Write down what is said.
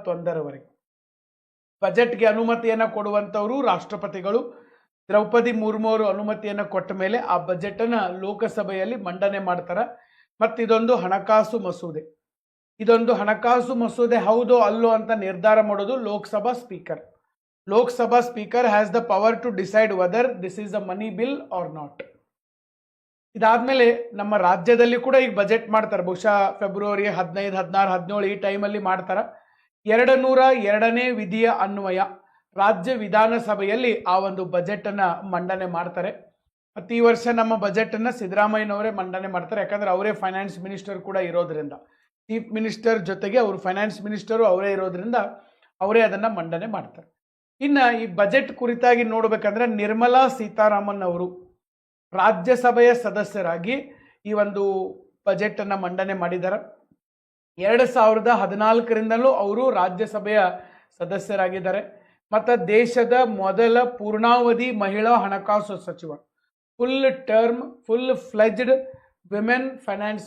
2021ರವರೆಗೆ. ಬಜೆಟ್ಗೆ ಅನುಮತಿಯನ್ನು ಕೊಡುವಂಥವರು ರಾಷ್ಟ್ರಪತಿಗಳು. ದ್ರೌಪದಿ ಮುರ್ಮು ಅವರು ಅನುಮತಿಯನ್ನು ಕೊಟ್ಟ ಮೇಲೆ ಆ ಬಜೆಟನ್ನು ಲೋಕಸಭೆಯಲ್ಲಿ ಮಂಡನೆ ಮಾಡ್ತಾರೆ. ಮತ್ತು ಇದೊಂದು ಹಣಕಾಸು ಮಸೂದೆ. ಇದೊಂದು ಹಣಕಾಸು ಮಸೂದೆ ಹೌದೋ ಅಲ್ಲೋ ಅಂತ ನಿರ್ಧಾರ ಮಾಡೋದು Lok Sabha speaker. Lok Sabha speaker has the power to decide whether this is a money bill or not. ಇದಾದ್ಮೇಲೆ ನಮ್ಮ ರಾಜ್ಯದಲ್ಲಿ ಕೂಡ ಈಗ ಬಜೆಟ್ ಮಾಡ್ತಾರೆ. ಬಹುಶಃ ಫೆಬ್ರವರಿ 15, 16, 17 ಈ ಟೈಮಲ್ಲಿ ಮಾಡ್ತಾರೆ. 202ನೇ ವಿಧಿಯ ಅನ್ವಯ ರಾಜ್ಯ ವಿಧಾನಸಭೆಯಲ್ಲಿ ಆ ಒಂದು ಬಜೆಟನ್ನು ಮಂಡನೆ ಮಾಡ್ತಾರೆ. ಮತ್ತು ಈ ವರ್ಷ ನಮ್ಮ ಬಜೆಟನ್ನು ಸಿದ್ದರಾಮಯ್ಯನವರೇ ಮಂಡನೆ ಮಾಡ್ತಾರೆ. ಯಾಕಂದರೆ ಅವರೇ ಫೈನಾನ್ಸ್ ಮಿನಿಸ್ಟರ್ ಕೂಡ ಇರೋದ್ರಿಂದ, ಚೀಫ್ ಮಿನಿಸ್ಟರ್ ಜೊತೆಗೆ ಅವರು ಫೈನಾನ್ಸ್ ಮಿನಿಸ್ಟರು ಅವರೇ ಇರೋದ್ರಿಂದ ಅವರೇ ಅದನ್ನು ಮಂಡನೆ ಮಾಡ್ತಾರೆ. ಇನ್ನು ಈ ಬಜೆಟ್ ಕುರಿತಾಗಿ ನೋಡಬೇಕಂದ್ರೆ ನಿರ್ಮಲಾ ಸೀತಾರಾಮನ್ ಅವರು ರಾಜ್ಯಸಭೆಯ ಸದಸ್ಯರಾಗಿ ಈ ಒಂದು ಬಜೆಟನ್ನು ಮಂಡನೆ ಮಾಡಿದ್ದಾರೆ. 2014ರಿಂದಲೂ ಅವರು ರಾಜ್ಯಸಭೆಯ ಸದಸ್ಯರಾಗಿದ್ದಾರೆ. ಮತ್ತು ದೇಶದ ಮೊದಲ ಪೂರ್ಣಾವಧಿ ಮಹಿಳಾ ಹಣಕಾಸು ಸಚಿವ, ಫುಲ್ ಫ್ಲೆಜ್ಡ್ ವಿಮೆನ್ ಫೈನಾನ್ಸ್